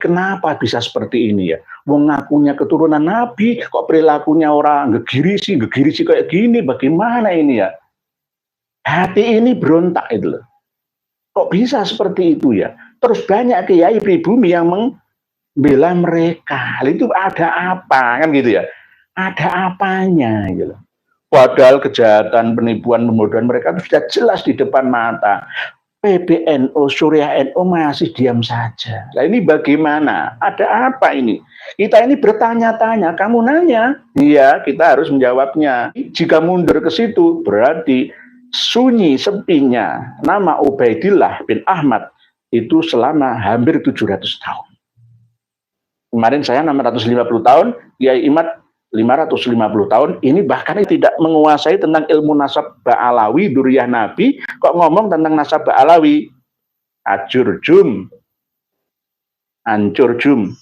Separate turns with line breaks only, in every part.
Kenapa bisa seperti ini ya? Wong ngakunya keturunan Nabi, kok perilakunya orang gegirisi kayak gini, bagaimana ini ya? Hati ini berontak itu loh. Kok bisa seperti itu ya? Terus banyak kiai pribumi yang membela mereka. Itu ada apa kan gitu ya? Ada apanya gitu. Padahal kejahatan, penipuan, pembodohan mereka itu sudah jelas di depan mata. PBNU, Surya NU masih diam saja. Nah ini bagaimana? Ada apa ini? Kita ini bertanya-tanya, kamu nanya, iya kita harus menjawabnya. Jika mundur ke situ, berarti sunyi sepinya nama Ubaidillah bin Ahmad itu selama hampir 700 tahun. Kemarin saya 650 tahun, Kiai Imad 550 tahun, ini bahkan tidak menguasai tentang ilmu nasab Ba'alawi, Duriyah Nabi, kok ngomong tentang nasab Ba'alawi. Ajur jum. Hancur jum.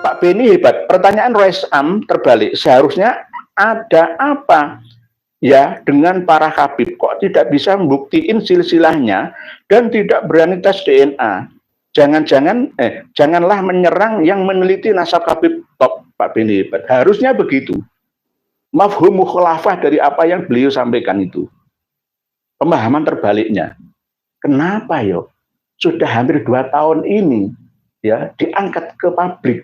Pak Beni hebat. Pertanyaan Roisam terbalik. Seharusnya ada apa ya dengan para habib, kok tidak bisa membuktiin silsilahnya dan tidak berani tes DNA. Janganlah menyerang yang meneliti nasab habib top. Pak Beni hebat. Harusnya begitu. Mafhum mukhalafah dari apa yang beliau sampaikan itu. Pemahaman terbaliknya. Kenapa yo? Sudah hampir 2 tahun ini ya diangkat ke publik,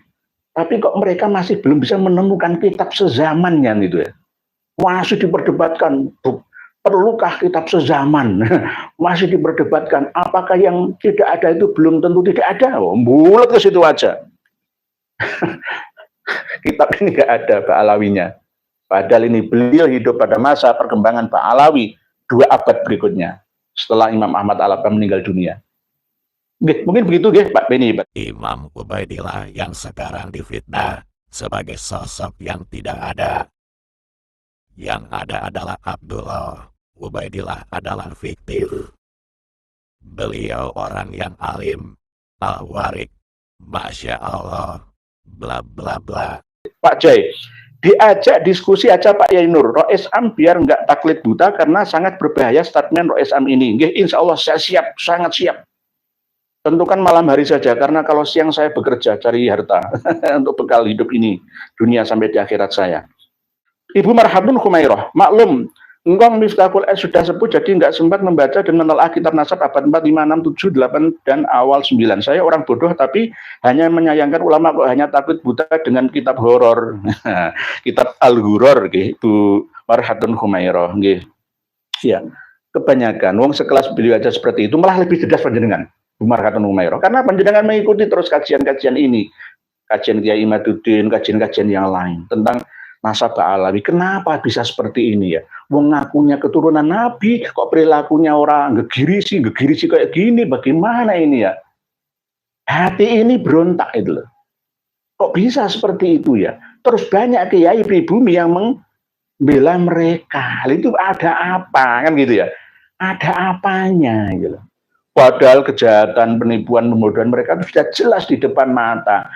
tapi kok mereka masih belum bisa menemukan kitab sezamannya gitu ya. Masih diperdebatkan, perlukah kitab sezaman? Masih diperdebatkan, apakah yang tidak ada itu belum tentu tidak ada. Oh, bulat ke situ aja. Kitab ini nggak ada Ba'alawinya. Padahal ini beliau hidup pada masa perkembangan Ba'alawi 2 abad berikutnya, setelah Imam Ahmad Al-Hakam meninggal dunia. Mungkin begitu Pak Beni.
Imam Ubaidillah yang sekarang difitnah sebagai sosok yang tidak ada. Yang ada adalah Abdullah. Ubaidillah adalah fiktif. Beliau orang yang alim, al-warik, Masya Allah, bla bla bla.
Pak Jai, diajak diskusi aja Pak Yai Nur, Roisam biar nggak taklid buta karena sangat berbahaya statement Roisam ini. Nggih, insya Allah saya siap, sangat siap. Tentukan malam hari saja, karena kalau siang saya bekerja cari harta untuk bekal hidup ini, dunia sampai di akhirat saya. Ibu Marhamun Khumairah, maklum, Engkong Miftahul sudah sepuh, jadi nggak sempat membaca dan menelaah kitab nasab abad 4, 5, 6, 7, 8, dan awal 9. Saya orang bodoh, tapi hanya menyayangkan ulama kok hanya takut buta dengan kitab horor. Kitab Al-Ghuror, Ibu Marhamun Khumairah. Ya, kebanyakan, wong sekelas beliau aja seperti itu, malah lebih cerdas panjenengan, Bu Marhamun Khumairah. Karena panjenengan mengikuti terus kajian-kajian ini. Kajian Kiai Imaduddin, kajian-kajian yang lain, tentang nasab Ba'alawi. Kenapa bisa seperti ini ya? Wong ngakunya keturunan Nabi, kok perilakunya orang gegirisi kayak gini, bagaimana ini ya? Hati ini berontak itu loh. Kok bisa seperti itu ya? Terus banyak kiai pribumi yang membela mereka. Itu ada apa kan gitu ya? Ada apanya gitu. Padahal kejahatan, penipuan, pembodohan mereka itu sudah jelas di depan mata.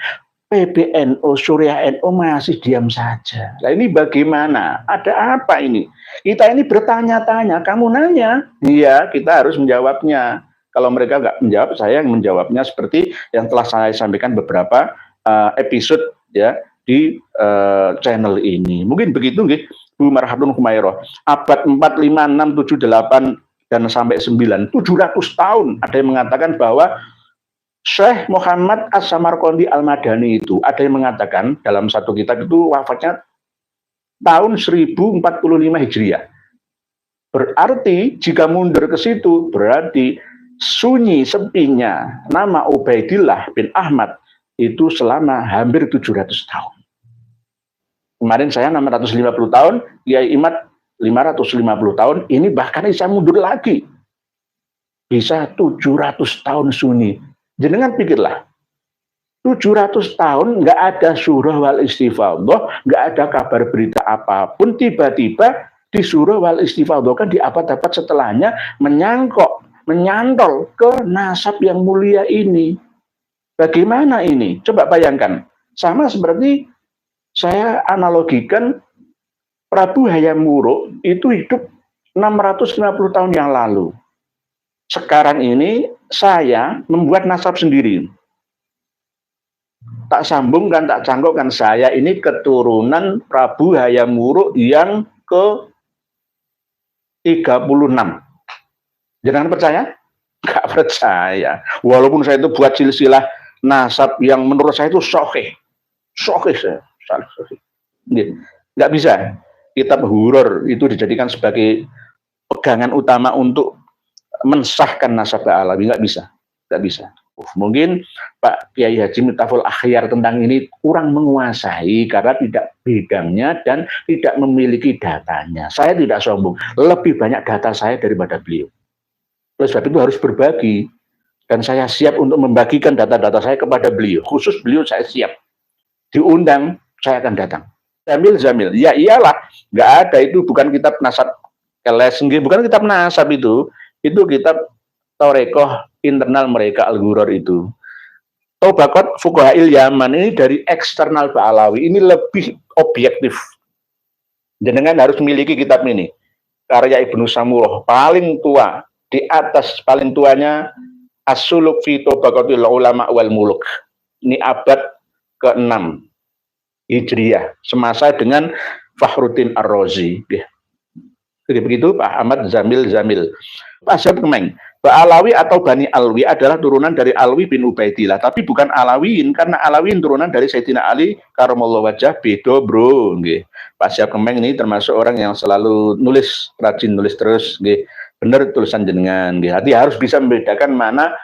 PBNU, Surya NU masih diam saja. Nah ini bagaimana? Ada apa ini? Kita ini bertanya-tanya, kamu nanya, iya kita harus menjawabnya. Kalau mereka nggak menjawab, saya yang menjawabnya seperti yang telah saya sampaikan beberapa episode ya di channel ini. Mungkin begitu nggih, Bu Marhamun Khumairah. Abad 4, 5, 6, 7, 8 dan sampai 9, 700 tahun. Ada yang mengatakan bahwa Syekh Muhammad As-Samarqandi Al-Madani itu, ada yang mengatakan dalam satu kitab itu wafatnya tahun 1045 Hijriah. Berarti jika mundur ke situ, berarti sunyi sepinya nama Ubaidillah bin Ahmad itu selama hampir 700 tahun. Kemarin saya 650 tahun, Kiai Imad 550 tahun, ini bahkan bisa mundur lagi. Bisa 700 tahun sunyi. Jenengan pikirlah, 700 tahun nggak ada surah wal istifadhah, nggak ada kabar berita apapun, tiba-tiba di surah wal istifadhah kan di abad-abad setelahnya menyantol ke nasab yang mulia ini. Bagaimana ini? Coba bayangkan. Sama seperti saya analogikan Prabu Hayam Wuruk itu hidup 650 tahun yang lalu. Sekarang ini saya membuat nasab sendiri. Tak sambungkan, tak cangkokkan, saya ini keturunan Prabu Hayam Wuruk yang ke-36. Jangan percaya? Nggak percaya. Walaupun saya itu buat silsilah nasab yang menurut saya itu sahih. Sahih saya. Nggak bisa. Kitab Hurur itu dijadikan sebagai pegangan utama untuk mensahkan nasab Ba'alawi. Nggak bisa. Nggak bisa. Mungkin Pak Kiai Haji Miftahul Akhyar tentang ini kurang menguasai karena tidak bidangnya dan tidak memiliki datanya. Saya tidak sombong, lebih banyak data saya daripada beliau. Oleh sebab itu harus berbagi, dan saya siap untuk membagikan data-data saya kepada beliau. Khusus beliau saya siap. Diundang, saya akan datang. Zamil, ya iyalah, nggak ada, itu bukan kitab nasab keles, bukan kitab nasab itu kitab Torekoh internal mereka Al-Ghuror itu. Tobaqat Fuqaha'il Yaman ini dari eksternal Ba'alawi, ini lebih objektif. Jenengan harus memiliki kitab ini. Karya Ibnu Samurah, paling tua, di atas paling tuanya As-Suluk fi Tobaqatil Ulama wal Muluk. Ini abad ke-6 Hijriyah, semasa dengan Fakhruddin Ar-Razi. Jadi begitu Pak Ahmad Zamil. Pak Syed Kemeng, Ba'alawi atau Bani Alwi adalah turunan dari Alwi bin Ubaidillah, tapi bukan Alawiyin, karena Alawiyin turunan dari Sayyidina Ali karamallahu wajhah. Beda bro. Pak Syed Kemeng ini termasuk orang yang selalu nulis, rajin nulis terus. Benar tulisan jenengan. Hati harus bisa membedakan mana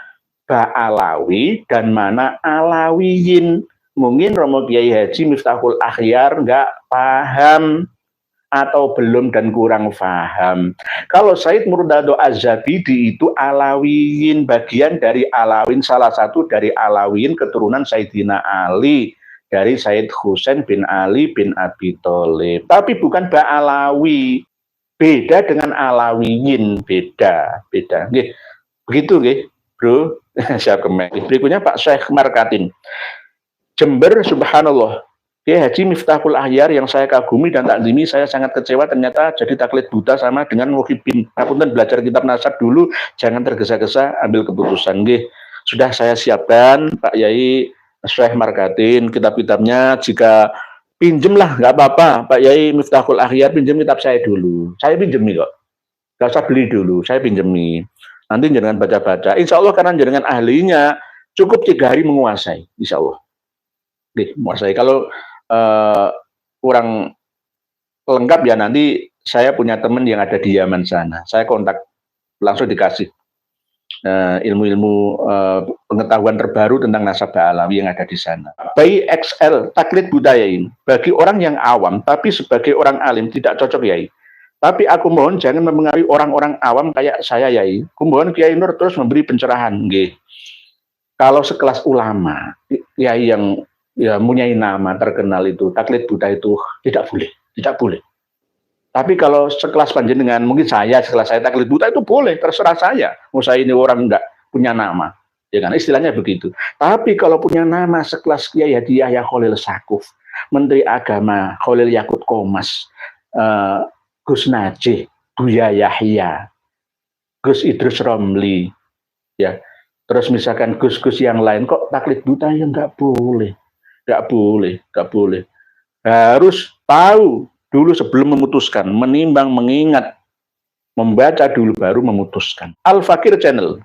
Ba'alawi dan mana Alawiyin. Mungkin Romo Kiai Haji Miftahul Akhyar nggak paham atau belum dan kurang paham. Kalau Said Murtado Az-Zabidi itu Alawiyin, bagian dari Alawin, salah satu dari Alawiyin keturunan Sayyidina Ali, dari Said Husain bin Ali bin Abi Thalib. Tapi bukan Ba'alawi, beda dengan Alawiyin, beda. Begitu bro. Siap Kemeng. Berikutnya Pak Syekh Markatin, Jember, subhanallah. Kiai Haji Miftahul Akhyar yang saya kagumi dan takzimi, saya sangat kecewa ternyata jadi taklid buta sama dengan Muhyiddin. Ngapunten, belajar kitab nasab dulu, jangan tergesa-gesa ambil keputusan. Sudah saya siapkan Pak Yai Syekh Markatin kitab-kitabnya, jika pinjem lah nggak apa-apa Pak Yai Miftahul Akhyar, pinjem kitab saya dulu. Saya pinjemi kok. Nggak usah beli dulu, saya pinjemi. Nanti jangan baca-baca. Insya Allah karena jangan ahlinya cukup 3 hari menguasai, insya Allah. Menguasai. Kalau kurang lengkap ya nanti saya punya teman yang ada di Yaman sana, saya kontak langsung dikasih ilmu-ilmu pengetahuan terbaru tentang nasab Ba'alawi yang ada di sana. Bayi XL taklid budaya ini bagi orang yang awam, tapi sebagai orang alim tidak cocok Yai. Tapi aku mohon jangan mempengaruhi orang-orang awam kayak saya Yai. Aku mohon Kiai Nur terus memberi pencerahan. Kalau sekelas ulama Yai yang ya mempunyai nama terkenal itu, taklid Buddha itu tidak boleh. Tapi kalau sekelas panjenengan, mungkin sekelas saya taklid Buddha itu boleh, terserah saya. Saya ini orang enggak punya nama, ya kan, istilahnya begitu. Tapi kalau punya nama sekelas Kiai Haji Yahya Khalil Sakuf, Menteri Agama Khalil Yakut Komas, Gus Najih, Buya Yahya, Gus Idrus Romli, ya. Terus misalkan Gus-Gus yang lain, kok taklid Buddha yang enggak boleh. Nggak boleh. Harus tahu dulu sebelum memutuskan, menimbang, mengingat, membaca dulu baru memutuskan. Al-Fakir Channel.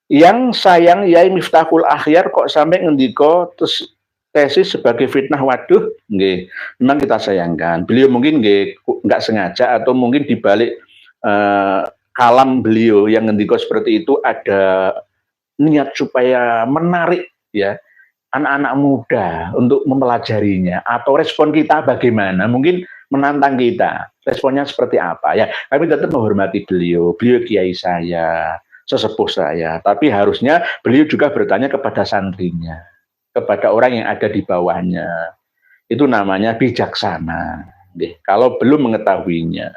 Yang sayang Yai Miftahul Akhyar kok sampai ngendiko tesis sebagai fitnah, waduh, memang kita sayangkan. Beliau mungkin nggak sengaja atau mungkin dibalik kalam beliau yang ngendiko seperti itu ada niat supaya menarik ya anak-anak muda untuk mempelajarinya, atau respon kita bagaimana, mungkin menantang kita, responnya seperti apa ya. Kami tetap menghormati beliau kiai saya, sesepuh saya, tapi harusnya beliau juga bertanya kepada santrinya, kepada orang yang ada di bawahnya. Itu namanya bijaksana kalau belum mengetahuinya.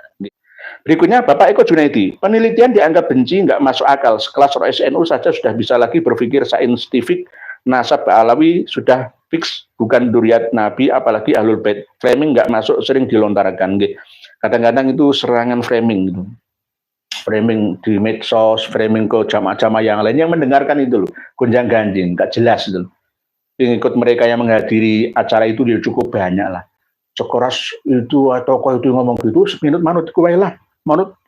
Berikutnya Bapak Eko Junaidi, penelitian dianggap benci, nggak masuk akal. Sekelas SNU saja sudah bisa lagi berpikir saintifik. Nasab Ba'alawi sudah fix bukan duriat Nabi, apalagi Ahlul Bait. Framing nggak masuk, sering dilontarkan. Kadang-kadang itu serangan framing gitu. Framing di medsos, framing ke jamaah-jamaah yang lain yang mendengarkan itu loh, gonjang-ganjing, nggak jelas itu. Pengikut mereka yang menghadiri acara itu dia cukup banyak lah. Sekeras itu atau kau itu ngomong gitu, seminut manut kue lah, manut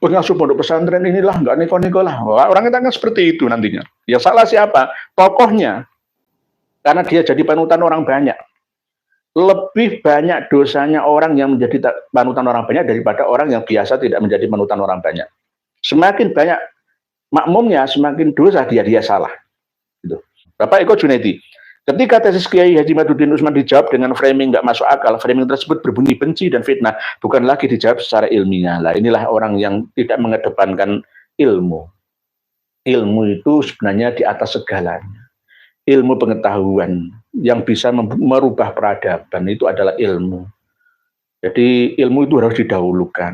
pengasuh pondok pesantren inilah, nggak neko-neko lah. Wah, orang kita kan seperti itu nantinya. Ya salah siapa? Tokohnya. Karena dia jadi panutan orang banyak. Lebih banyak dosanya orang yang menjadi panutan orang banyak daripada orang yang biasa tidak menjadi panutan orang banyak. Semakin banyak makmumnya, semakin dosa dia salah. Gitu. Bapak Eko Junaidi, ketika tesis Kiai Haji Madudin Usman dijawab dengan framing nggak masuk akal, framing tersebut berbunyi benci dan fitnah, bukan lagi dijawab secara ilmiah. Lah inilah orang yang tidak mengedepankan ilmu. Ilmu itu sebenarnya di atas segalanya. Ilmu pengetahuan yang bisa merubah peradaban itu adalah ilmu. Jadi ilmu itu harus didahulukan.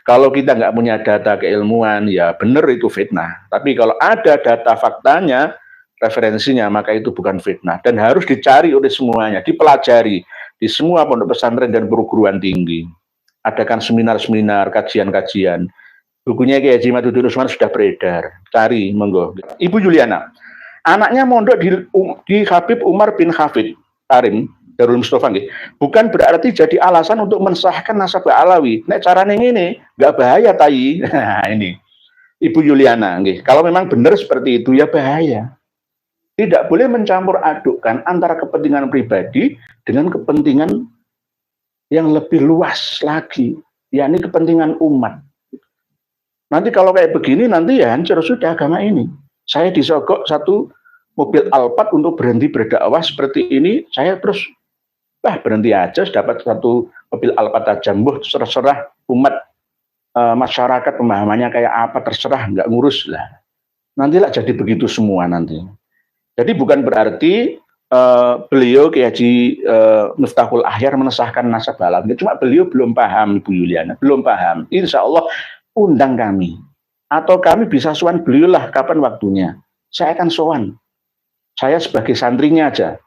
Kalau kita nggak punya data keilmuan, ya benar itu fitnah. Tapi kalau ada data faktanya, referensinya, maka itu bukan fitnah. Dan harus dicari oleh semuanya, dipelajari di semua pondok pesantren dan perguruan tinggi. Adakan seminar-seminar, kajian-kajian. Bukunya Kiai Haji Madudin Usman sudah beredar. Cari, monggo. Ibu Juliana, anaknya mondok di Habib Umar bin Hafid Karim Darul Mustafa nggih. Bukan berarti jadi alasan untuk mensahkan nasabah Alawi. Nek carane ngene, nggak bahaya tai. Nah, ini. Ibu Juliana nggih. Kalau memang benar seperti itu ya bahaya. Tidak boleh mencampur adukkan antara kepentingan pribadi dengan kepentingan yang lebih luas lagi, yakni kepentingan umat. Nanti kalau kayak begini nanti ya hancur sudah agama ini. Saya disogok satu mobil Alphard untuk berhenti berdakwah seperti ini, saya terus berhenti aja, dapat satu mobil Alphard aja, terserah umat masyarakat pemahamannya kayak apa, terserah, nggak ngurus lah. Nantilah jadi begitu semua nanti. Jadi bukan berarti beliau Kiai Haji Miftahul Ahyar menesahkan nasab halal. Cuma beliau belum paham, Bu Yuliana, belum paham. Insya Allah undang kami. Atau kami bisa sowan beliau lah kapan waktunya. Saya akan sowan. Saya sebagai santrinya aja.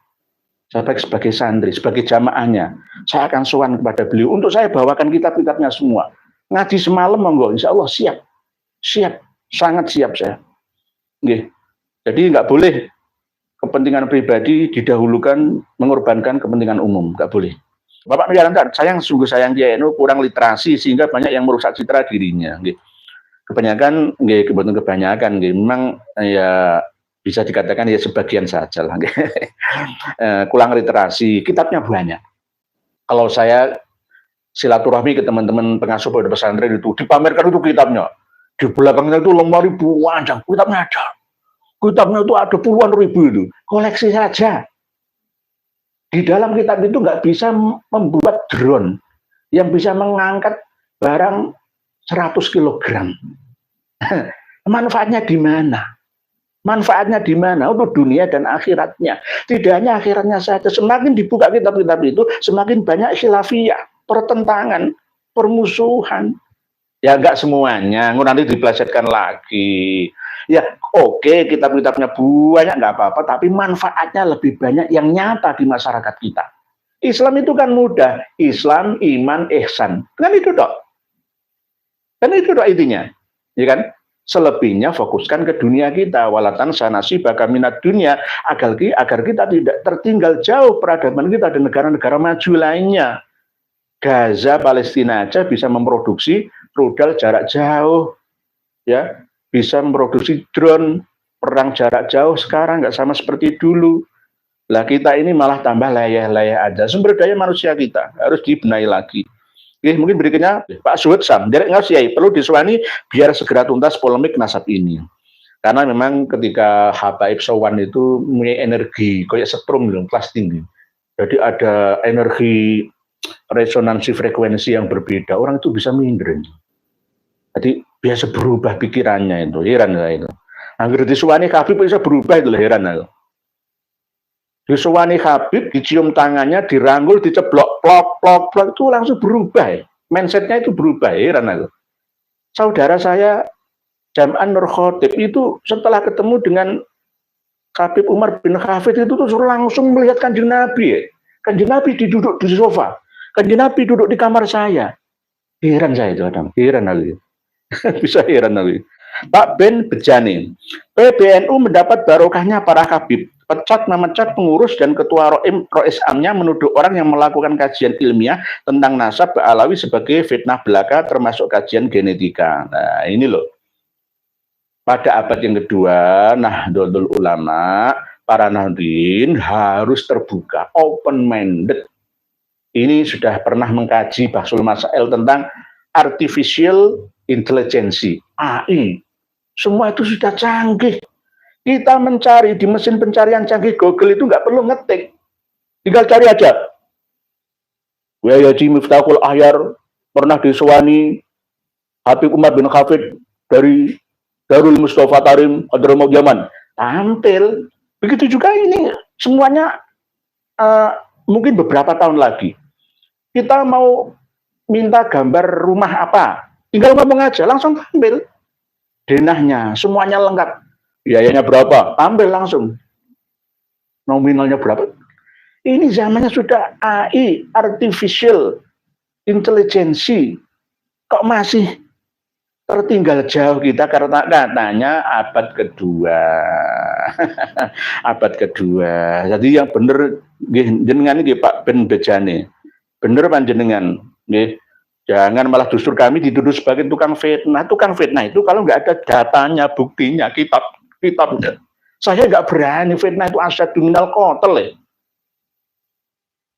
Saya sebagai santri, sebagai jamaahnya. Saya akan sowan kepada beliau. Untuk saya bawakan kitab-kitabnya semua. Ngaji semalam monggo, insya Allah siap. Siap, sangat siap saya. Nggih. Jadi nggak boleh kepentingan pribadi didahulukan mengorbankan kepentingan umum, nggak boleh. Bapak menyarankan, sungguh sayang dia itu kurang literasi sehingga banyak yang merusak citra dirinya. Nggih. Kebanyakan, nggih, kebanyakan, nggih, memang ya bisa dikatakan ya sebagian saja lah. Kurang literasi, kitabnya banyak. Kalau saya silaturahmi ke teman-teman pengasuh pondok pesantren itu dipamerkan itu kitabnya. Di belakangnya itu lemari panjang, kitabnya ada. Kitabnya itu ada puluhan ribu itu, koleksi saja. Di dalam kitab itu nggak bisa membuat drone yang bisa mengangkat barang 100 kg. Manfaatnya di mana? Manfaatnya di mana? Untuk dunia dan akhiratnya. Tidak hanya akhiratnya saja. Semakin dibuka kitab-kitab itu, semakin banyak khilafiyah, pertentangan, permusuhan. Ya enggak semuanya, nanti dipelesetkan lagi. Ya oke, kitab-kitabnya banyak nggak apa-apa, tapi manfaatnya lebih banyak yang nyata di masyarakat kita. Islam itu kan mudah, Islam, iman, ihsan. Kan itu dok. Kan itu dok intinya. Ya kan? Selebihnya fokuskan ke dunia kita. Walatan sanasi bakaminat dunia agar kita tidak tertinggal jauh peradaban kita dan negara-negara maju lainnya. Gaza, Palestina aja bisa memproduksi rudal jarak jauh, ya, bisa memproduksi drone perang jarak jauh sekarang nggak sama seperti dulu. Lah kita ini malah tambah layah-layah aja. Sumber daya manusia kita harus dibenahi lagi. Oke, mungkin berikutnya Pak Suhud Sam, derek ngasiai perlu disuani biar segera tuntas polemik nasab ini. Karena memang ketika Habaib Sowan itu punya energi kayak setrum kelas tinggi. Jadi ada energi resonansi frekuensi yang berbeda, orang itu bisa minder. Jadi biasa berubah pikirannya itu, heran lah itu. Angger disuwani Habib bisa berubah itu, heran lah. Disuwani Habib, dicium tangannya, dirangkul, diceblok, plok, itu langsung berubah. Mindsetnya itu berubah, heran lah. Saudara saya Jam'an Nur Khotib itu setelah ketemu dengan Habib Umar bin Hafid itu tuh langsung melihat Kanjeng Nabi. Kanjeng Nabi duduk di sofa. Kanjeng Nabi duduk di kamar saya. Heran saya itu kadang, heran aku. Bisa heran aku. Pak Ben Bejani, PBNU mendapat barokahnya para Habib. Pecat memecat pengurus dan ketua Rois Amnya menuduh orang yang melakukan kajian ilmiah tentang nasab Alawi sebagai fitnah belaka termasuk kajian genetika. Nah ini loh, pada abad yang kedua, Nahdlatul Ulama, para nahdlin harus terbuka, open-minded. Ini sudah pernah mengkaji Bahsul Masail tentang artificial intelligence, AI. Semua itu sudah canggih. Kita mencari di mesin pencarian canggih Google itu nggak perlu ngetik. Tinggal cari aja. Haji Miftahul Ahyar pernah disewani Habib Umar bin Hafid dari Darul Mustafa Tarim Hadramaut Yaman. Tampil. Begitu juga ini. Semuanya mungkin beberapa tahun lagi. Kita mau minta gambar rumah apa. Tinggal ngomong aja, langsung tampil. Denahnya, semuanya lengkap. Biayanya berapa? Ambil langsung. Nominalnya berapa? Ini zamannya sudah AI, artificial intelligence. Kok masih tertinggal jauh kita karena katanya abad kedua. Abad kedua. Jadi yang bener jenengan ini Pak Ben Bejani. Bener panjenengan nggih. Jangan malah justru kami dituduh sebagai tukang fitnah. Tukang fitnah itu kalau nggak ada datanya, buktinya, kitabnya. Saya nggak berani fitnah itu asyaddu minal qatl ya.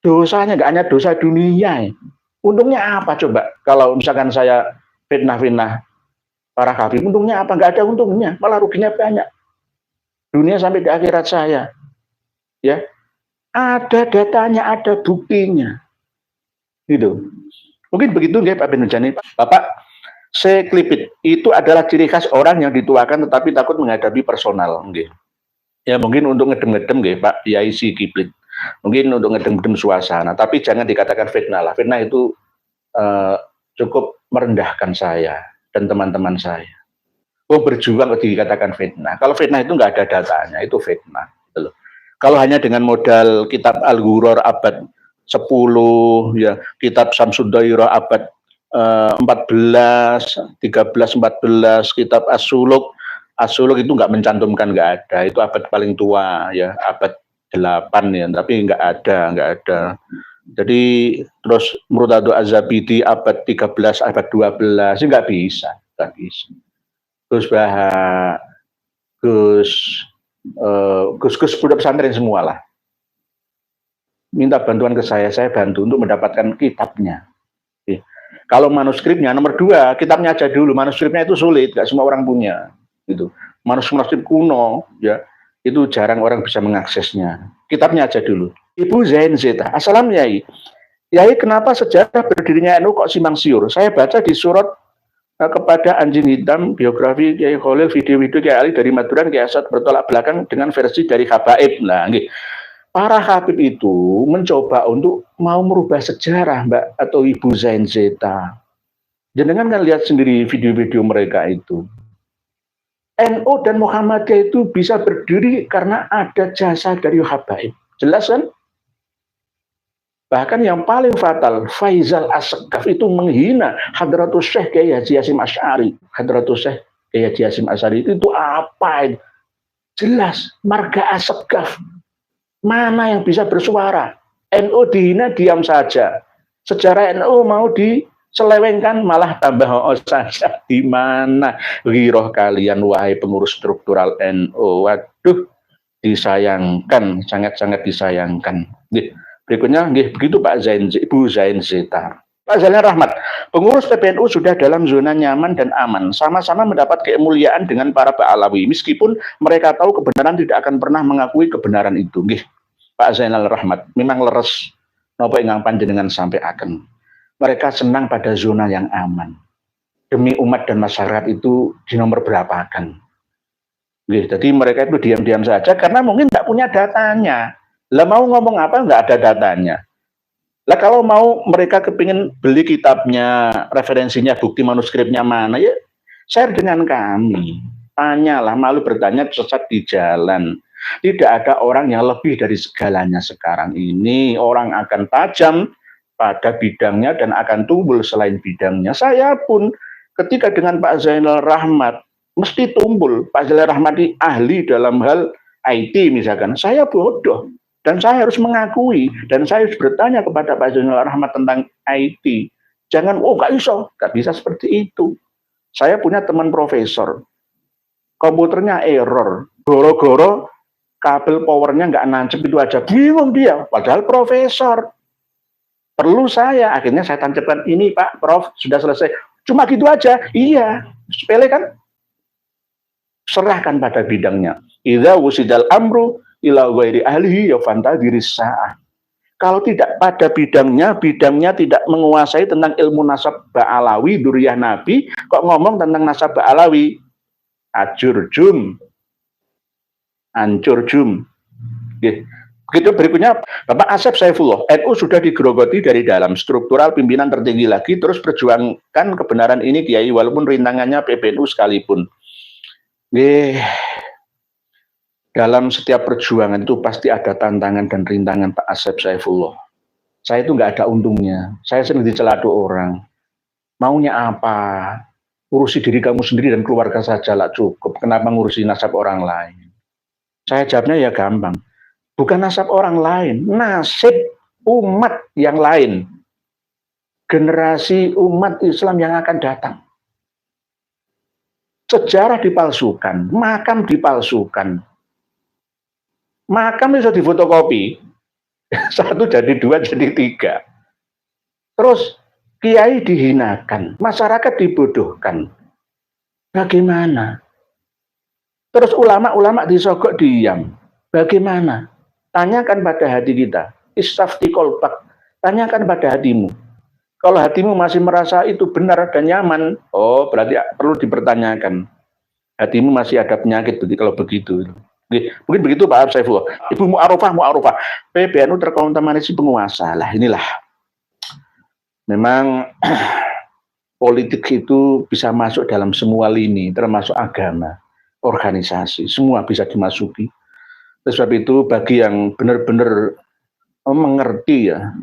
Dosanya nggak hanya dosa dunia ya. Untungnya apa coba kalau misalkan saya fitnah para habib, untungnya apa? Nggak ada untungnya, malah ruginya banyak. Dunia sampai di akhirat saya. Ya. Ada datanya, ada buktinya. Gitu. Mungkin begitu nggih Pak Ben Bejani. Bapak, seklipit itu adalah ciri khas orang yang dituakan tetapi takut menghadapi personal nggih. Ya mungkin untuk ngedem-ngedem nggih Pak Yai Si Kiplit. Mungkin untuk ngedem-ngedem suasana, tapi jangan dikatakan fitnah lah. Fitnah itu cukup merendahkan saya dan teman-teman saya. Berjuang dikatakan fitnah. Kalau fitnah itu nggak ada datanya, itu fitnah. Gitu loh. Kalau hanya dengan modal kitab Al-Ghuror abad 10, ya kitab Samsud Dairah abad 14, 13, 14, kitab As-Suluk itu nggak mencantumkan, nggak ada. Itu abad paling tua, ya abad 8 ya, tapi nggak ada. Jadi terus Murtado Az-Zabidi abad 13, abad 12, nggak bisa. Gus Baha, Gus pondok pesantren semua lah. Minta bantuan ke saya bantu untuk mendapatkan kitabnya. Kalau manuskripnya nomor 2, kitabnya aja dulu. Manuskripnya itu sulit, nggak semua orang punya. Gitu. Manuskrip kuno, ya itu jarang orang bisa mengaksesnya. Kitabnya aja dulu. Ibu Zain Zeta, Assalam Yai. Yai, kenapa sejarah berdirinya NU kok simpang siur? Saya baca di surat kepada Anjing Hitam, biografi Kiai Khalil, video-video Kiai Ali dari Maduran, Kiai Asad bertolak belakang dengan versi dari Habaib. Nah, para Habib itu mencoba untuk mau merubah sejarah, Mbak atau Ibu Zain Zeta. Jangan kan lihat sendiri video-video mereka itu. NU dan Muhammadiyah itu bisa berdiri karena ada jasa dari Habaib. Jelas kan? Bahkan yang paling fatal, Faizal As-Segaf itu menghina Hadratus Syekh Kiai Haji Hasyim Asy'ari. Hadratus Syekh Kiai Haji Hasyim Asy'ari itu apa? Jelas, marga As-Segaf. Mana yang bisa bersuara? NU dihina diam saja. Sejarah NU mau diselewengkan malah tambah saja. Di mana giroh kalian wahai pengurus struktural NU? Waduh, disayangkan, sangat-sangat disayangkan. Berikutnya, begitu Pak Zain, Ibu Zain Zeta. Pak Zainal Rahmat, pengurus PBNU sudah dalam zona nyaman dan aman, sama-sama mendapat kemuliaan dengan para Ba'alawi, meskipun mereka tahu kebenaran tidak akan pernah mengakui kebenaran itu. Pak Zainal Rahmat, memang leres, nopo ingkang panjenengan sampai akan. Mereka senang pada zona yang aman. Demi umat dan masyarakat itu di nomor berapakan. Jadi mereka itu diam-diam saja karena mungkin tidak punya datanya. Lah mau ngomong apa nggak ada datanya. Lah kalau mau mereka kepingin beli kitabnya, referensinya, bukti manuskripnya mana, ya share dengan kami. Tanyalah, malu bertanya sesat di jalan. Tidak ada orang yang lebih dari segalanya sekarang ini. Orang akan tajam pada bidangnya dan akan tumbul selain bidangnya. Saya pun ketika dengan Pak Zainal Rahmat mesti tumbul. Pak Zainal Rahmat ini ahli dalam hal IT misalkan. Saya bodoh dan saya harus mengakui dan saya harus bertanya kepada Pak Zainal Rahmat tentang IT. Jangan, oh nggak bisa seperti itu. Saya punya teman profesor, komputernya error, goro-goro kabel powernya nggak nancep itu aja, bingung dia, padahal profesor. Perlu saya, akhirnya saya tancapkan, ini Pak Prof, sudah selesai. Cuma gitu aja, iya, sepele kan? Serahkan pada bidangnya. Idza wusidal amru ila ghairi ahlihi ya fantadiris sa'ah. Kalau tidak pada bidangnya tidak menguasai tentang ilmu nasab Ba'alawi, duriyah Nabi, kok ngomong tentang nasab Ba'alawi, ajur jum, hancur jum. Begitu berikutnya, Bapak Asep Saifullah, NU sudah digerogoti dari dalam, struktural pimpinan tertinggi lagi, terus perjuangkan kebenaran ini Kiai, walaupun rintangannya PBNU sekalipun. Dalam setiap perjuangan itu pasti ada tantangan dan rintangan Pak Asep Saifullah. Saya itu nggak ada untungnya, saya sering dicelado orang. Maunya apa? Urusi diri kamu sendiri dan keluarga saja lah cukup, kenapa ngurusi nasab orang lain? Saya jawabnya ya gampang. Bukan nasab orang lain, nasib umat yang lain. Generasi umat Islam yang akan datang. Sejarah dipalsukan, makam dipalsukan. Makam bisa difotokopi, 1 jadi 2 jadi 3. Terus kiai dihinakan, masyarakat dibodohkan. Bagaimana? Terus ulama-ulama disogok diam. Bagaimana? Tanyakan pada hati kita, istafti kolbak, tanyakan pada hatimu. Kalau hatimu masih merasa itu benar dan nyaman, oh berarti perlu dipertanyakan. Hatimu masih ada penyakit kalau begitu. Mungkin begitu Pak Saifullah. Ibu Mu'arufah, PBNU terkontaminasi penguasa. Lah inilah. Memang politik itu bisa masuk dalam semua lini, termasuk agama, organisasi, semua bisa dimasuki. Oleh sebab itu bagi yang benar-benar mengerti ya,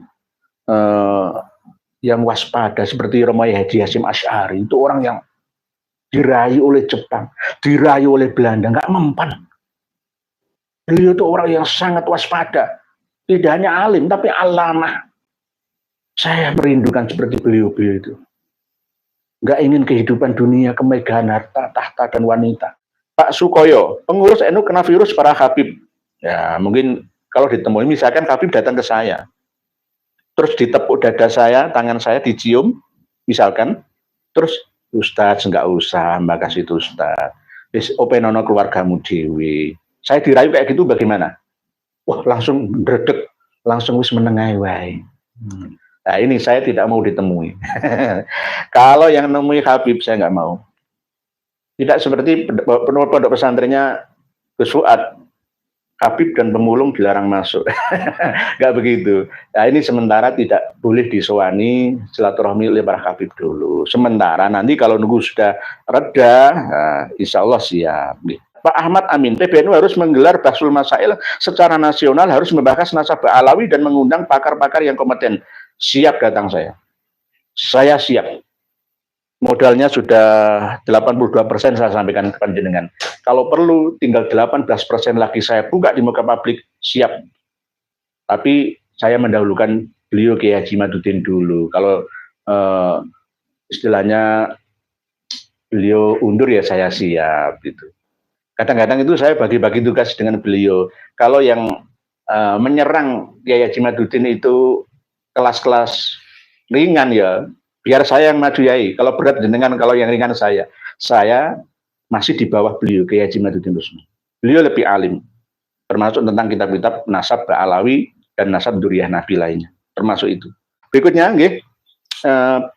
yang waspada seperti Romo Haji Hasyim Asy'ari, itu orang yang dirayu oleh Jepang, dirayu oleh Belanda, nggak mempan. Beliau itu orang yang sangat waspada, tidak hanya alim tapi alamah. Saya merindukan seperti beliau itu. Nggak ingin kehidupan dunia, kemegahan harta, tahta dan wanita. Pak Sukoyo, pengurus NU kena virus para Habib. Ya mungkin kalau ditemui, misalkan Habib datang ke saya, terus ditepuk dada saya, tangan saya dicium, misalkan, terus Ustadz nggak usah, mbak kasih itu Ustadz, openono keluargamu dewi. Saya dirayu kayak gitu bagaimana? Wah langsung dredeg, langsung wis menengai wae. Nah ini saya tidak mau ditemui. Kalau yang nemui Habib saya nggak mau. Tidak seperti pondok pesantrennya Gus Fuad, Habib dan pemulung dilarang masuk. Nggak begitu. Nah ini sementara tidak boleh disowani silaturahmi oleh para Habib dulu. Sementara nanti kalau nunggu sudah reda, nah, insya Allah siap. Pak Ahmad Amin, PBNU harus menggelar Bahsul Masail secara nasional, harus membahas nasab Alawi dan mengundang pakar-pakar yang kompeten. Siap datang saya. Saya siap. Modalnya sudah 82% saya sampaikan ke panjenengan. Kalau perlu tinggal 18% lagi saya buka di muka publik, siap. Tapi saya mendahulukan beliau Kiai Haji Maduddin dulu. Kalau istilahnya beliau undur ya saya siap gitu. Kadang-kadang itu saya bagi-bagi tugas dengan beliau. Kalau yang menyerang Kiai Haji Maduddin itu kelas-kelas ringan ya, biar saya yang maju yai. Kalau berat jenengan, kalau yang ringan saya masih di bawah beliau Kiai Haji Maduddin Rusman. Beliau lebih alim, termasuk tentang kitab-kitab nasab Ba'alawi dan nasab duriyah Nabi lainnya, termasuk itu. Berikutnya,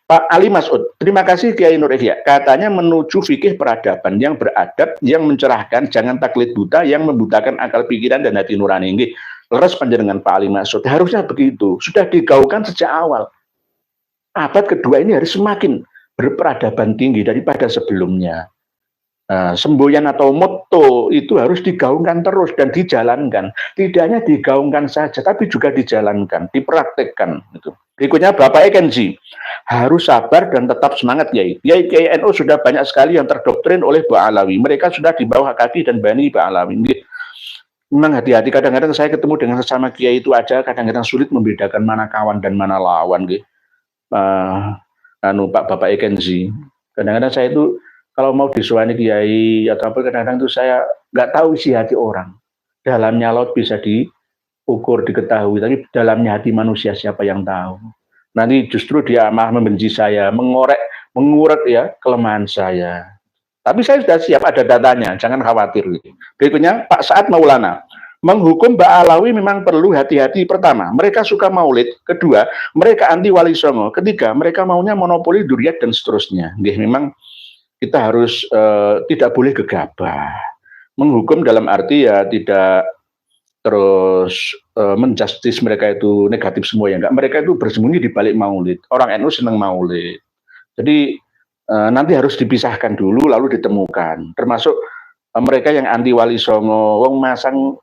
Pak Ali Mas'ud, terima kasih Kiai Nur Ihya. Katanya menuju fikih peradaban yang beradab, yang mencerahkan, jangan taklid buta, yang membutakan akal pikiran dan hati nurani. Leres panjenengan Pak Ali Mas'ud. Harusnya begitu, sudah digaungkan sejak awal. Abad kedua ini harus semakin berperadaban tinggi daripada sebelumnya. semboyan atau motto itu harus digaungkan terus dan dijalankan. Tidak hanya digaungkan saja, tapi juga dijalankan, dipraktekkan. Gitu. Berikutnya Bapak Ekenzi, harus sabar dan tetap semangat Kiai. Kiai NU sudah banyak sekali yang terdoktrin oleh Ba'alawi. Mereka sudah di bawah kaki dan bani Ba'alawi. Memang hati-hati, kadang-kadang saya ketemu dengan sesama Kiai itu aja, kadang-kadang sulit membedakan mana kawan dan mana lawan. Gitu. Bapak Ekenzi, kadang-kadang saya itu kalau mau disuani Kiai atau apa, kadang-kadang itu saya nggak tahu isi hati orang. Dalamnya laut bisa diukur, diketahui, tapi dalamnya hati manusia siapa yang tahu. Nanti justru dia malah membenci saya, mengurek ya kelemahan saya. Tapi saya sudah siap, ada datanya, jangan khawatir. Berikutnya Pak Saad Maulana, menghukum Ba'alawi memang perlu hati-hati. Pertama, mereka suka maulid. Kedua, mereka anti wali songo. Ketiga, mereka maunya monopoli duriat dan seterusnya. Memang kita harus tidak boleh gegabah. Menghukum dalam arti ya tidak terus menjustis mereka itu negatif semua ya enggak. Mereka itu bersembunyi di balik maulid. Orang NU senang maulid. Jadi nanti harus dipisahkan dulu lalu ditemukan. Termasuk mereka yang anti wali songo, wong masang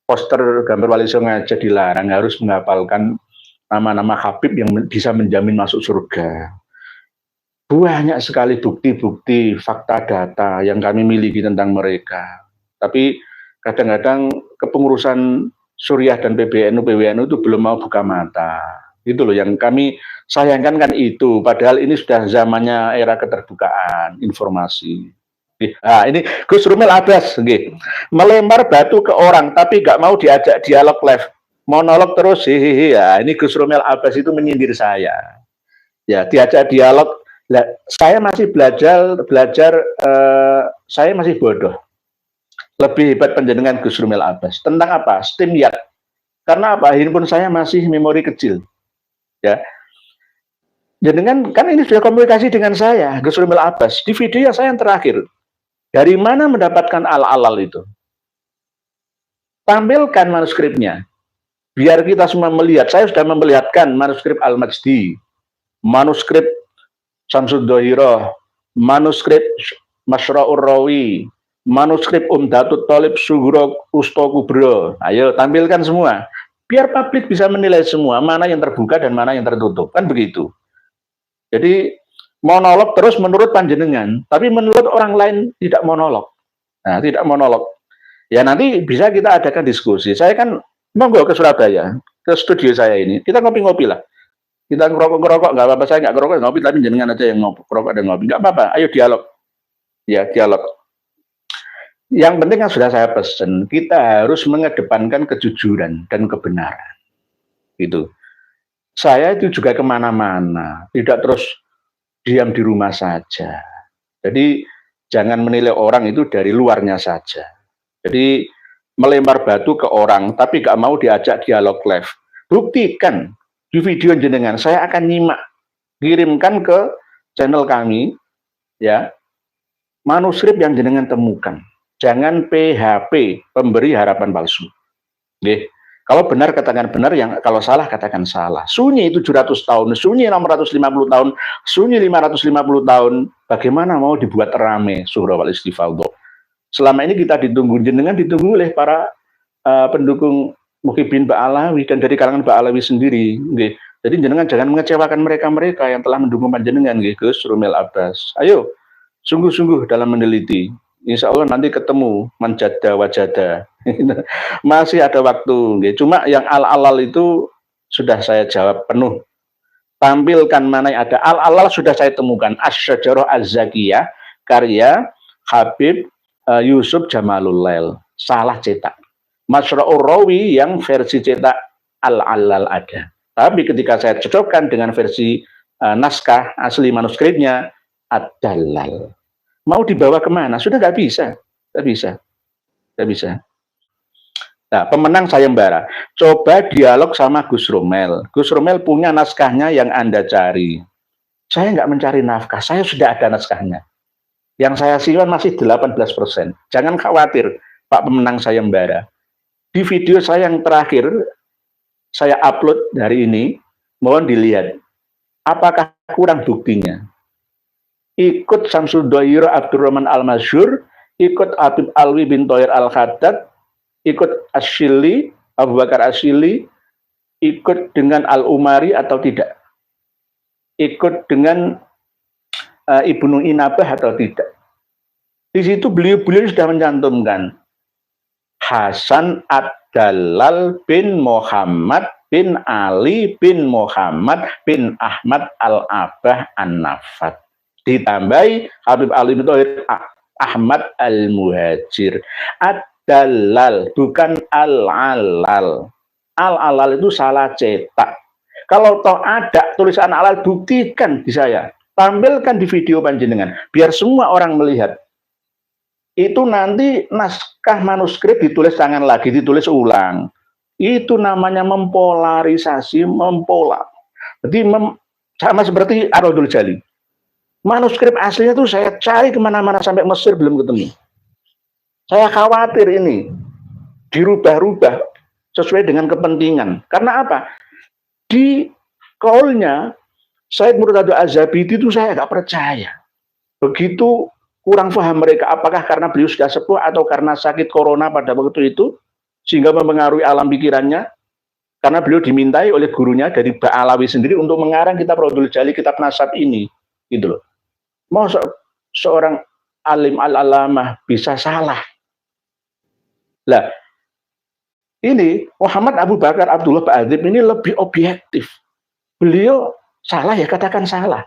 poster gambar wali songo aja dilarang, harus menghafalkan nama-nama Habib yang bisa menjamin masuk surga. Banyak sekali bukti-bukti, fakta data yang kami miliki tentang mereka. Tapi kadang-kadang kepengurusan Suriah dan PWNU itu belum mau buka mata. Itu loh yang kami sayangkan kan itu. Padahal ini sudah zamannya era keterbukaan informasi. Nah, ini Gus Rumel Abbas, melempar batu ke orang tapi nggak mau diajak dialog live, monolog terus, hehehe. Ya, ini Gus Rumel Abbas itu menyindir saya. Ya, diajak dialog. Saya masih belajar saya masih bodoh. Lebih hebat penjenengan Gus Rumel Abbas. Tentang apa? Stimyat. Karena apa? Handphone saya masih memori kecil. Ya. Jenengan kan ini sudah komunikasi dengan saya, Gus Rumel Abbas. Di video saya yang terakhir. Dari mana mendapatkan al-alal itu? Tampilkan manuskripnya. Biar kita semua melihat. Saya sudah memperlihatkan manuskrip Al-Majdi, manuskrip Samsud Dohiroh, manuskrip Masra'ur Rawi, manuskrip Umdatut Thalib Sughra Usta Kubra. Ayo tampilkan semua. Biar publik bisa menilai semua, mana yang terbuka dan mana yang tertutup. Kan begitu. Jadi monolog terus menurut panjenengan, tapi menurut orang lain tidak monolog. Nah, tidak monolog. Ya nanti bisa kita adakan diskusi. Saya kan monggo ke Surabaya, ke studio saya ini. Kita ngopi-ngopi lah. Kita ngerokok-ngerokok, nggak apa-apa, saya nggak ngerokok, ngopi, tapi jenengan aja yang ngerokok dan ngopi. Nggak apa-apa, ayo dialog. Ya, dialog. Yang penting yang sudah saya pesan, kita harus mengedepankan kejujuran dan kebenaran. Gitu. Saya itu juga kemana-mana, tidak terus diam di rumah saja. Jadi, jangan menilai orang itu dari luarnya saja. Jadi, melempar batu ke orang, tapi nggak mau diajak dialog live. Buktikan. Di video jenengan, saya akan nyimak, kirimkan ke channel kami, ya, manuskrip yang jenengan temukan. Jangan PHP, pemberi harapan palsu. Oke. Kalau benar katakan benar, yang kalau salah katakan salah. Sunyi 700 tahun, sunyi 650 tahun, sunyi 550 tahun. Bagaimana mau dibuat rame surah wal istifadhah? Selama ini kita ditunggu, jenengan ditunggu oleh para pendukung Muhyiddin Ba'alawi dan dari kalangan Ba'alawi sendiri. Nggih. Jadi jenengan jangan mengecewakan mereka-mereka yang telah mendukung panjenengan, nggih, Gus Rumel Abbas. Ayo, sungguh-sungguh dalam meneliti. Insya Allah nanti ketemu manjada wajada. Masih ada waktu, nggih. Cuma yang al-alal itu sudah saya jawab penuh. Tampilkan mana yang ada. Al-alal sudah saya temukan. Asy-Syajarah Az-Zakiyah, karya Habib Yusuf Jamalul Lail. Salah cetak. Masra'ur Rawi yang versi cetak al-alal ada. Tapi ketika saya cocokkan dengan versi naskah asli manuskripnya, ad-dalal. Mau dibawa kemana? Sudah nggak bisa. Nggak bisa. Nggak bisa. Nah, pemenang sayembara. Coba dialog sama Gus Rumel. Gus Rumel punya naskahnya yang Anda cari. Saya nggak mencari nafkah. Saya sudah ada naskahnya. Yang saya simpan masih 18%. Jangan khawatir, Pak pemenang sayembara. Di video saya yang terakhir, saya upload hari ini, mohon dilihat. Apakah kurang buktinya? ikut Samsuddoir Abdurrahman Al-Masyhur, ikut Habib Alwi bin Thohir Al-Khaddad, ikut Asyili, Abu Bakar Asyili, ikut dengan Al-Umari atau tidak? Ikut dengan Ibnu Inabah atau tidak? Di situ beliau sudah mencantumkan Hasan Ad-Dalal bin Muhammad bin Ali bin Muhammad bin Ahmad Al-Abah An-Nafat. Ditambahi Habib Ali bin Thohir Ahmad Al-Muhajir. Ad-Dalal, bukan Al-Alal. Al-Alal itu salah cetak. Kalau toh ada tulisan Alal, buktikan di saya. Tampilkan di video panjenengan. Biar semua orang melihat. Itu nanti naskah manuskrip ditulis tangan lagi, ditulis ulang. Itu namanya mempolarisasi, mempolar. Jadi sama seperti Ar-Raddul Jali. Manuskrip aslinya tuh saya cari kemana-mana sampai Mesir belum ketemu. Saya khawatir ini dirubah-rubah sesuai dengan kepentingan. Karena apa? Di kaulnya Said Murtado Az-Zabidi itu saya nggak percaya. Begitu kurang paham mereka, apakah karena beliau sudah sepuh atau karena sakit corona pada waktu itu, sehingga mempengaruhi alam pikirannya, karena beliau dimintai oleh gurunya dari Ba'alawi sendiri untuk mengarang kitab Ar-Raddul Jali, kitab nasab ini. Gitu loh. Mau seorang alim al-alamah bisa salah. Lah, ini Muhammad Abu Bakar Abdullah Ba'adzib ini lebih objektif. Beliau salah ya katakan salah.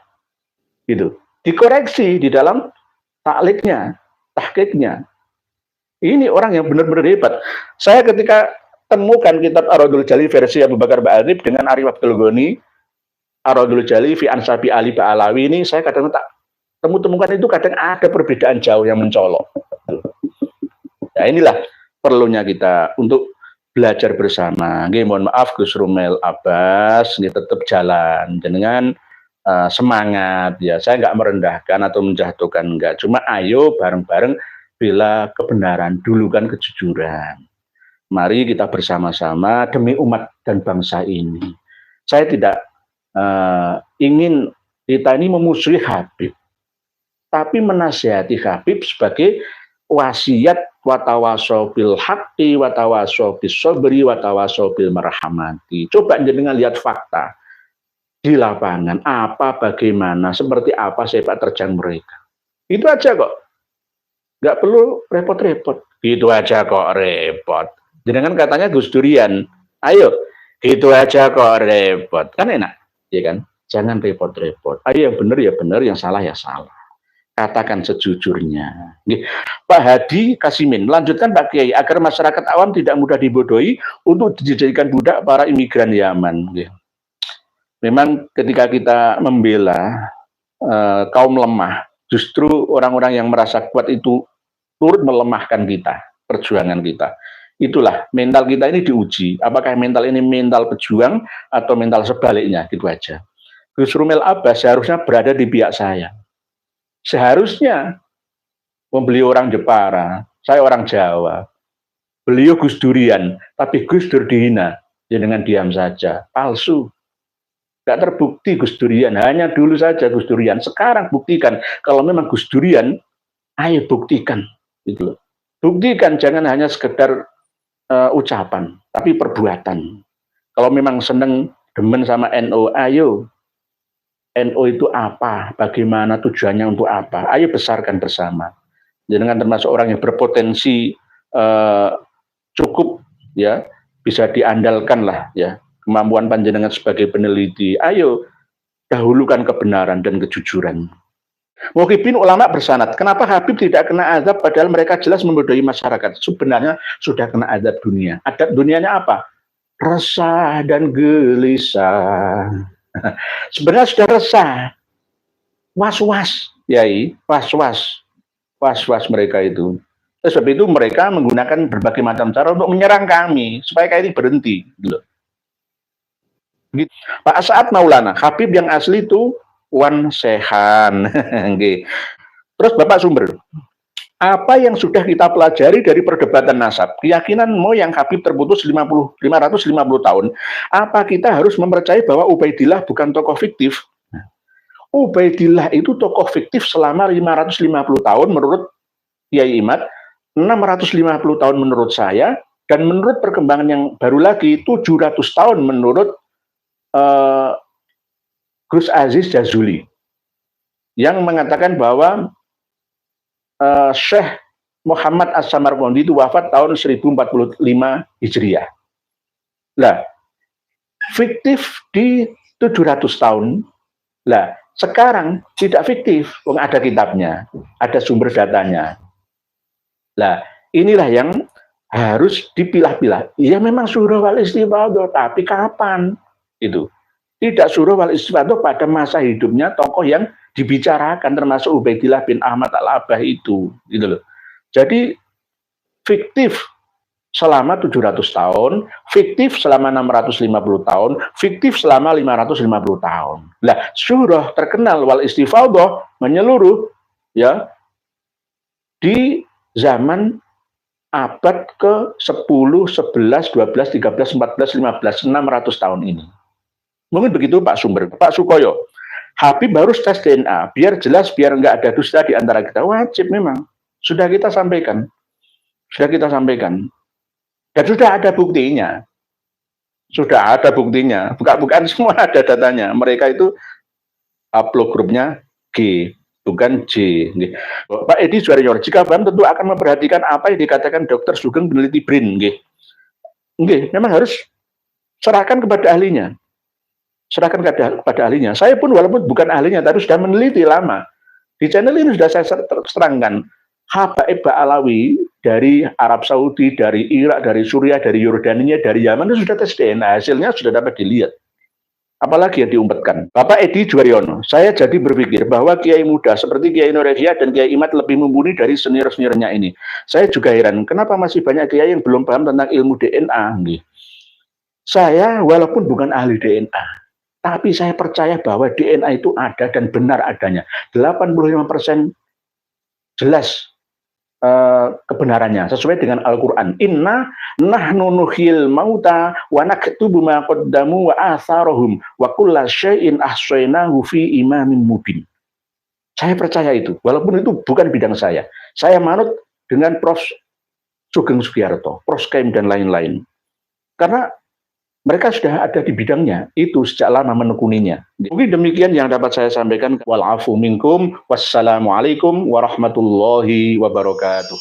Gitu. Dikoreksi di dalam takliknya, tahqiqnya. Ini orang yang benar-benar hebat. Saya ketika temukan kitab Ar-Raddul Jali versi Abu Bakar Ba'adzib dengan Arif Abdul Ghani, Ar-Raddul Jali fi Ansabi Ali Ba'alawi ini, saya kadang tak temukan itu kadang ada perbedaan jauh yang mencolok. Ya inilah perlunya kita untuk belajar bersama. Nggih, mohon maaf Gus Rumel Abbas, nggih tetap jalan dengan semangat ya. Saya nggak merendahkan atau menjatuhkan, enggak. Cuma ayo bareng-bareng bela kebenaran, dulu kan kejujuran. Mari kita bersama-sama demi umat dan bangsa ini. Saya tidak ingin kita ini memusuhi Habib, tapi menasihati Habib sebagai wasiat watawasau bil haqqi watawasau bis sabri watawasau bil marhamati. Coba jenengan lihat fakta di lapangan, apa, bagaimana, seperti apa sepak terjang mereka. Itu aja kok. Nggak perlu repot-repot. Gitu aja kok repot. Jenengan katanya Gus Durian. Ayo, gitu aja kok repot. Kan enak, ya kan? Jangan repot-repot. Ayo yang benar ya benar, yang salah ya salah. Katakan sejujurnya. Pak Hadi Kasimin, lanjutkan Pak Kiai, agar masyarakat awam tidak mudah dibodohi untuk dijadikan budak para imigran Yaman. Memang ketika kita membela kaum lemah, justru orang-orang yang merasa kuat itu turut melemahkan kita, perjuangan kita. Itulah, mental kita ini diuji. Apakah mental ini mental pejuang atau mental sebaliknya, gitu aja. Gus Rumel Abbas seharusnya berada di pihak saya. Seharusnya, beliau orang Jepara, saya orang Jawa. Beliau Gus Durian, tapi Gus Dur dihina, ya dengan diam saja, palsu. Tidak terbukti Gus Durian, hanya dulu saja Gus Durian. Sekarang buktikan, kalau memang Gus Durian, ayo buktikan. Gitu loh. Buktikan, jangan hanya sekedar ucapan, tapi perbuatan. Kalau memang seneng, demen sama NU, ayo. NU itu apa? Bagaimana tujuannya untuk apa? Ayo besarkan bersama. Jangan termasuk orang yang berpotensi cukup, ya bisa diandalkan lah, ya kemampuan panjenengan sebagai peneliti. Ayo dahulukan kebenaran dan kejujuran. Muhibin ulama bersanad, kenapa Habib tidak kena azab padahal mereka jelas membodohi masyarakat? Sebenarnya sudah kena azab dunia. Adab dunianya apa? Resah dan gelisah. Sebenarnya sudah resah, was-was, yai, was-was mereka itu. Sebab itu mereka menggunakan berbagai macam cara untuk menyerang kami supaya kami berhenti. Gitu. Pak Saad Maulana, Habib yang asli itu Wan Sehan. Terus Bapak Sumber, apa yang sudah kita pelajari dari perdebatan nasab? Keyakinan moyang Habib terputus 550 tahun. Apa kita harus mempercayai bahwa Ubaidillah bukan tokoh fiktif? Ubaidillah itu tokoh fiktif selama 550 tahun menurut Kiai Imad, 650 tahun menurut saya, dan menurut perkembangan yang baru lagi 700 tahun menurut Gus Aziz Jazuli yang mengatakan bahwa Syekh Muhammad As-Samarqandi itu wafat tahun 1045 Hijriah. Lah, fiktif di 700 tahun. Lah, sekarang tidak fiktif, ada kitabnya, ada sumber datanya. Lah, inilah yang harus dipilah-pilah. Ya memang surah wal istifadhah, tapi kapan? Itu. Tidak surah wal istifadhah pada masa hidupnya tokoh yang dibicarakan, termasuk Ubaidillah bin Ahmad Al-Abbah itu, gitu loh. Jadi fiktif selama 700 tahun, fiktif selama 650 tahun, fiktif selama 550 tahun. Lah, surah terkenal wal istifadhah menyeluruh ya di zaman abad ke-10, 11, 12, 13, 14, 15, 600 tahun ini. Mungkin begitu Pak Sumber. Pak Sukoyo, Habib harus tes DNA, biar jelas, biar nggak ada dusta di antara kita. Wajib memang. Sudah kita sampaikan. Sudah kita sampaikan. Dan sudah ada buktinya. Sudah ada buktinya. Bukan semua ada datanya. Mereka itu upload grupnya G, bukan J. Pak Edi Suwaryono, jika paham tentu akan memperhatikan apa yang dikatakan Dr. Sugeng peneliti BRIN. Memang harus serahkan kepada ahlinya. Serahkan kepada ahlinya. Saya pun walaupun bukan ahlinya, tapi sudah meneliti lama. Di channel ini sudah saya terangkan. Habaib Ba'alawi dari Arab Saudi, dari Irak, dari Suriah, dari Yordania, dari Yaman itu sudah tes DNA. Hasilnya sudah dapat dilihat. Apalagi yang diumpetkan. Bapak Edi Juwaryono, saya jadi berpikir bahwa kiai muda seperti Kiai Norevia dan Kiai Imad lebih mumpuni dari senior-seniornya ini. Saya juga heran, kenapa masih banyak kiai yang belum paham tentang ilmu DNA. Saya walaupun bukan ahli DNA, tapi saya percaya bahwa DNA itu ada dan benar adanya. 85% jelas kebenarannya sesuai dengan Al-Quran. Inna nahnu nuhyil mauta wa naktubu ma qaddamu wa atharohum wa kulla syai'in ahsaynahu fi imamin mubin. Saya percaya itu, walaupun itu bukan bidang saya. Saya manut dengan Prof. Sugeng Sugiarto, Prof. Skem dan lain-lain. Karena mereka sudah ada di bidangnya, itu sejak lama menekuninya. Mungkin demikian yang dapat saya sampaikan. Walafu minkum, wassalamualaikum warahmatullahi wabarakatuh.